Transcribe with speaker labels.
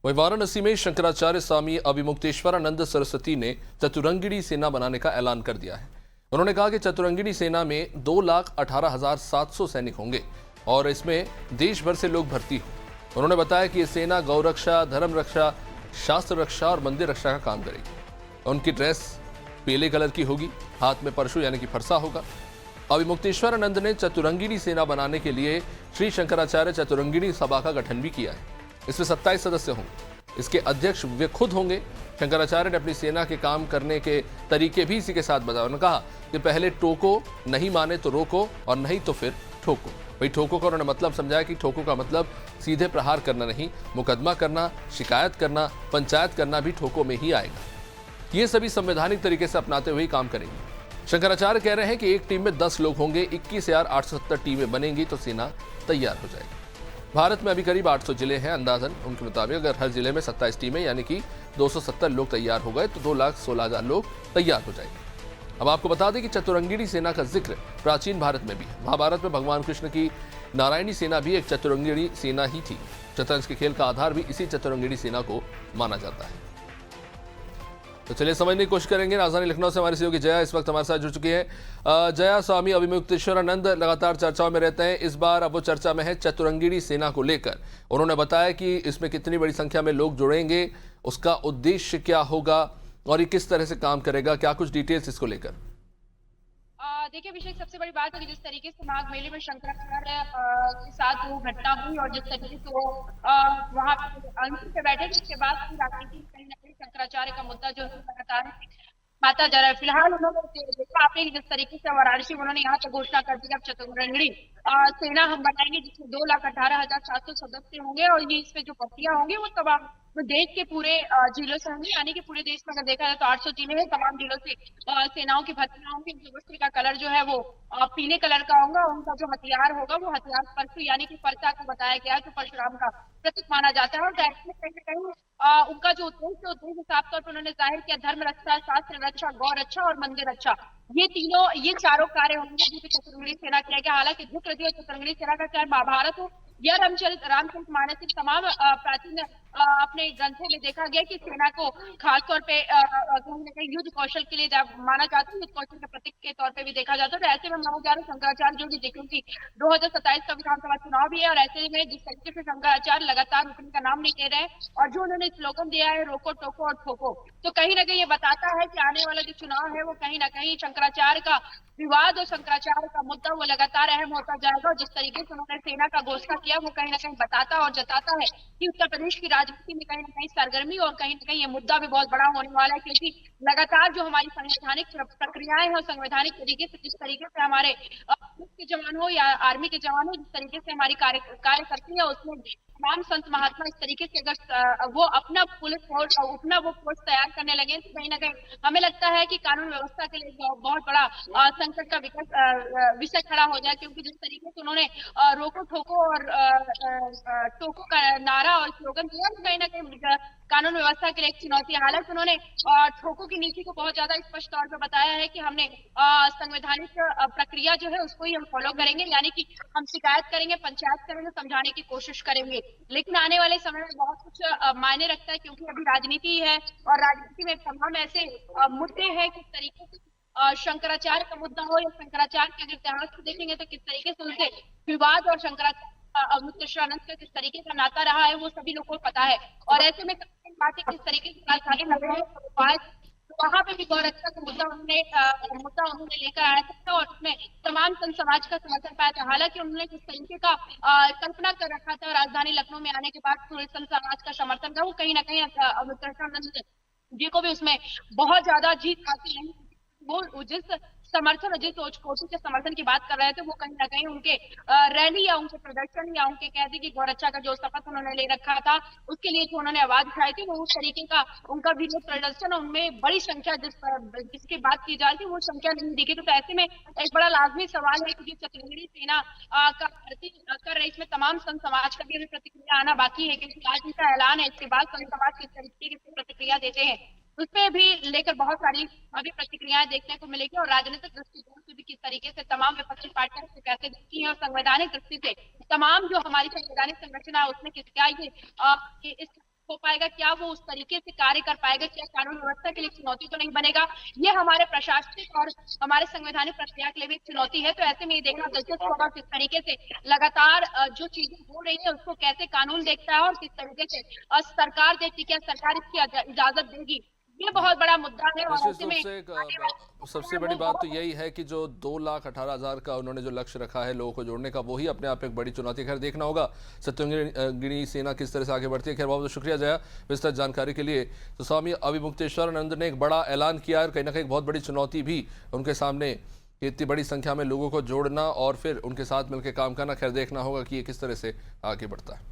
Speaker 1: वहीं वाराणसी में शंकराचार्य स्वामी अभिमुक्तेश्वरानंद सरस्वती ने चतुरंगिणी सेना बनाने का ऐलान कर दिया है। उन्होंने कहा कि चतुरंगिणी सेना में 2,18,700 सैनिक होंगे और इसमें देश भर से लोग भर्ती हों। उन्होंने बताया कि ये सेना गौ रक्षा, धर्म रक्षा, शास्त्र रक्षा और मंदिर रक्षा का काम करेगी। उनकी ड्रेस पीले कलर की होगी, हाथ में परशु यानी कि फरसा होगा। अभिमुक्तेश्वरानंद ने चतुरंगिणी सेना बनाने के लिए श्री शंकराचार्य चतुरंगिणी सभा का गठन भी किया है। इसमें 27 सदस्य होंगे। इसके अध्यक्ष वे खुद होंगे। शंकराचार्य ने अपनी सेना के काम करने के तरीके भी इसी के साथ बताया। उन्होंने कहा कि पहले टोको, नहीं माने तो रोको और नहीं तो फिर ठोको। वही ठोको का उन्होंने मतलब समझाया कि ठोको का मतलब सीधे प्रहार करना नहीं, मुकदमा करना, शिकायत करना, पंचायत करना भी ठोको में ही आएगा। ये सभी संवैधानिक तरीके से अपनाते हुए काम करेंगे। शंकराचार्य कह रहे हैं कि एक टीम में 10 लोग होंगे, 21,870 टीमें बनेंगी तो सेना तैयार हो जाएगी। भारत में अभी करीब 800 जिले हैं अंदाजन। उनके मुताबिक अगर हर जिले में 27 टीमें यानी कि 270 लोग तैयार हो गए तो 2,16,000 लोग तैयार हो जाएंगे। अब आपको बता दें कि चतुरंगिणी सेना का जिक्र प्राचीन भारत में भी है। महाभारत में भगवान कृष्ण की नारायणी सेना भी एक चतुरंगिणी सेना ही थी। शतरंज के खेल का आधार भी इसी चतुरंगिणी सेना को माना जाता है। तो चलिए समझने की कोशिश करेंगे। राजधानी लखनऊ से हमारी सहयोगी जया इस वक्त हमारे साथ जुड़ चुकी है। जया, स्वामी अभिमुक्तेश्वरानंद लगातार चर्चाओं में रहते हैं। इस बार अब वो चर्चा में है चतुरंगिणी सेना को लेकर। उन्होंने बताया कि इसमें कितनी बड़ी संख्या में लोग जुड़ेंगे, उसका उद्देश्य क्या होगा और ये किस तरह से काम करेगा, क्या कुछ डिटेल्स इसको लेकर?
Speaker 2: देखिए अभिषेक, सबसे बड़ी बात है कि जिस तरीके से माघ मेले में शंकराचार्य के साथ वो घटना हुई और जिस तरीके से वो वहां अंतिम पे बैठे थे, उसके बाद की राजनीति में कहीं ना कहीं शंकराचार्य का मुद्दा जो है लगातार आता जा रहा है। फिलहाल उन्होंने देखा आपने कि जिस तरीके से वाराणसी में उन्होंने यहाँ पे घोषणा कर दी कि अब चतुरंगिणी सेना हम बनाएंगे जिसमें 2,18,700 सदस्य होंगे और ये इसमें जो भर्तियां होंगी वो तमाम वो देश के पूरे जिलों से होंगी, यानी कि पूरे देश में अगर देखा जाए तो 800 जिले हैं, तमाम जिलों से सेनाओं की भर्तियां होंगी। उनके वस्त्र का कलर जो है वो पीले कलर का होगा। उनका जो हथियार होगा वो हथियार परशु यानी कि फरसा को बताया गया है, जो परशुराम का प्रतीक माना जाता है। और कहीं ना कहीं उनका जो उद्देश्य साफ तौर पर उन्होंने जाहिर किया, धर्म रक्षा, शास्त्र रक्षा, गौ रक्षा और मंदिर रक्षा, ये चारों कार्य होंगे जो चतुरंगिणी सेना किया गया। हालांकि जिक्र जो चतुरंगिणी सेना का चाहे महाभारत हो या रामचरित मानस, तमाम प्राचीन अपने ग्रंथों में देखा गया कि सेना को खासतौर पे कहीं न कहीं युद्ध कौशल के लिए माना जाता है, युद्ध कौशल के प्रतीक के तौर पे भी देखा जाता है। तो ऐसे में माना जा रहा है शंकराचार्य जो कि देखो कि 2027 का विधानसभा चुनाव भी है और ऐसे में जिस तरीके से शंकराचार्य लगातार रुकने का नाम नहीं ले रहे हैं और जो उन्होंने स्लोगन दिया है रोको टोको और ठोको, तो कहीं ना कहीं ये बताता है कि आने वाला जो चुनाव है वो कहीं ना कहीं शंकराचार्य का विवाद और शंकराचार्य का मुद्दा वो लगातार अहम होता जाएगा। और जिस तरीके से उन्होंने सेना का घोषणा किया वो कहीं ना कहीं बताता और जताता है कि उत्तर प्रदेश की राजनीति में कहीं ना कहीं सरगर्मी और कहीं ना कहीं ये मुद्दा भी बहुत बड़ा होने वाला है, क्योंकि लगातार जो हमारी संवैधानिक प्रक्रियाएं हैं और संवैधानिक तरीके से जिस तरीके से हमारे पुलिस के जवान हो या आर्मी के जवान हो, जिस तरीके से हमारी कार्य करती है उसमें तमाम संत महात्मा इस तरीके से अगर वो अपना पुलिस फोर्स और अपना वो फोर्स तैयार करने लगे तो कहीं ना कहीं हमें लगता है कि कानून व्यवस्था के लिए बहुत बड़ा संकट का विषय खड़ा हो जाए। क्योंकि जिस तरीके से उन्होंने रोको ठोको और टोको का नारा और स्लोगन दिया तो कहीं ना कहीं कानून व्यवस्था के लिए एक चुनौती है। हालांकि उन्होंने ठोको की नीति को बहुत ज्यादा स्पष्ट तौर पर बताया है कि हमने संवैधानिक प्रक्रिया जो है उसको ही हम फॉलो करेंगे, यानी कि हम शिकायत करेंगे, पंचायत करेंगे, समझाने की कोशिश करेंगे। लेकिन आने वाले समय में बहुत कुछ मायने रखता है, क्योंकि अभी राजनीति है और राजनीति में तमाम ऐसे मुद्दे हैं किस तरीके से शंकराचार्य का मुद्दा हो या शंकराचार्य के अगर इतिहास को देखेंगे तो किस तरीके से उनके विवाद और शंकराचार्य अवमुक्तेश्वरानंद का किस तरीके का नाता रहा है वो सभी लोगों को पता है। और ऐसे में बातें किस तरीके से राजधानी लखनऊ वहां पे भी गौ रक्षा का मुद्दा उन्होंने लेकर आया था और उसमें तमाम संत समाज का समर्थन पाया था। हालांकि उन्होंने जिस तरीके का कल्पना कर रखा था राजधानी लखनऊ में आने के बाद पूरे संत समाज का समर्थन था, वो कहीं ना कहीं अवमुक्तेश्वरानंद जी को भी उसमें बहुत ज्यादा जीत हासिल नहीं। वो जिस समर्थन और जिस कोटि के समर्थन की बात कर रहे थे वो कहीं ना कहीं उनके रैली या उनके प्रदर्शन या उनके कह दी कि गौरक्षा का जो शपथ उन्होंने ले रखा था उसके लिए जो उन्होंने आवाज उठाई थी वो उस तरीके का उनका विरोध प्रदर्शन उनमें बड़ी संख्या जिसकी बात की जा रही थी वो संख्या नहीं दिखी। तो ऐसे में एक बड़ा लाजमी सवाल है कि जो चतुरंगिणी सेना का भर्ती कर रही इसमें तमाम संत समाज का भी अभी प्रतिक्रिया आना बाकी है, क्योंकि आज इनका ऐलान है, इसके बाद संत समाज किस तरीके से प्रतिक्रिया देते हैं उसपे भी लेकर बहुत सारी अभी प्रतिक्रियाएं देखने को मिलेगी और राजनीतिक दृष्टिकोण से भी किस तरीके से तमाम विपक्षी पार्टियां इसे कैसे देखती हैं और संवैधानिक दृष्टि से तमाम जो हमारी संवैधानिक संरचना है उसमें किस क्या ये इस हो पाएगा, क्या वो उस तरीके से कार्य कर पाएगा, क्या कानून व्यवस्था के लिए चुनौती तो नहीं बनेगा। ये हमारे प्रशासनिक और हमारे संवैधानिक प्रक्रिया के लिए भी एक चुनौती है। तो ऐसे में ये देखना दिलचस्प होगा किस तरीके से लगातार जो चीजें हो रही है उसको कैसे कानून देखता है और किस तरीके से सरकार देखती, क्या सरकार इसकी इजाजत देगी। ये बहुत बड़ा मुद्दा है और
Speaker 1: निश्चित
Speaker 2: ऐसे
Speaker 1: रूप
Speaker 2: में
Speaker 1: से
Speaker 2: आने वाले
Speaker 1: सबसे बड़ी बात तो यही है कि जो 2,18,000 का उन्होंने जो लक्ष्य रखा है लोगों को जोड़ने का, वही अपने आप एक बड़ी चुनौती है। खैर देखना होगा सत्युरंगिणी सेना किस तरह से आगे बढ़ती है। खैर बहुत बहुत शुक्रिया जया विस्तृत जानकारी के लिए। तो स्वामी अभिमुक्तेश्वरानंद ने एक बड़ा ऐलान किया है और कहीं ना कहीं बहुत बड़ी चुनौती भी उनके सामने कि इतनी बड़ी संख्या में लोगों को जोड़ना और फिर उनके साथ मिलकर काम करना। खैर देखना होगा कि ये किस तरह से आगे बढ़ता है।